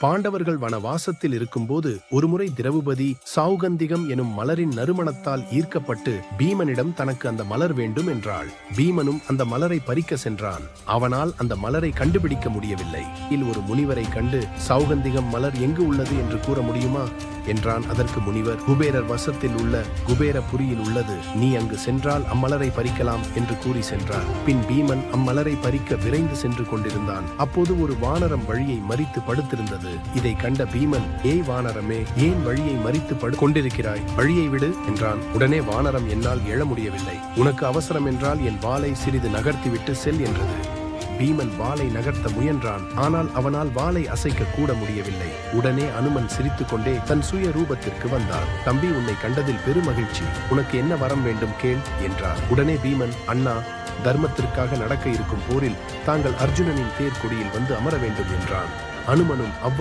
பாண்டவர்கள் வனவாசத்தில் இருக்கும்போது ஒருமுறை திரௌபதி சௌகந்திகம் எனும் மலரின் நறுமணத்தால் ஈர்க்கப்பட்டு பீமனிடம் தனக்கு அந்த மலர் வேண்டும் என்றாள். பீமனும் அந்த மலரை பறிக்க சென்றான். அவனால் அந்த மலரை கண்டுபிடிக்க முடியவில்லை. ஒரு முனிவரை கண்டு சௌகந்திகம் மலர் எங்கு உள்ளது என்று கூற முடியுமா என்றான். அதற்கு முனிவர், குபேரர் வசத்தில் உள்ள குபேரபுரியில் உள்ளது, நீ அங்கு சென்றால் அம்மலரை பறிக்கலாம் என்று கூறி சென்றார். பின் பீமன் அம்மலரை பறிக்க விரைந்து சென்று கொண்டிருந்தான். அப்போது ஒரு வானரம் வழியை மறித்து படுத்திருந்தது. இதை கண்ட பீமன், ஏய் வானரமே, ஏன் வழியை மறித்து கொண்டிருக்கிறாய்? வழியை விடு என்றான். உடனே வானரம், என்னால் எழ முடியவில்லை, உனக்கு அவசரம் என்றால் என் வாளை சிறிது நகர்த்திவிட்டு செல் என்றது. பீமன் வாளை நகர்த்த முயன்றான். ஆனால் அவனால் வாளை அசைக்க கூட முடியவில்லை. உடனே அனுமன் சிரித்துக் கொண்டே தன் சுய ரூபத்திற்கு வந்தார். தம்பி, உன்னை கண்டதில் பெருமகிழ்ச்சி, உனக்கு என்ன வரம் வேண்டும் கேள் என்றார். உடனே பீமன், அண்ணா, தர்மத்திற்காக நடக்க இருக்கும் போரில் தாங்கள் அர்ஜுனனின் தேர்கொடியில் வந்து அமர வேண்டும் என்றான். அனுமனும்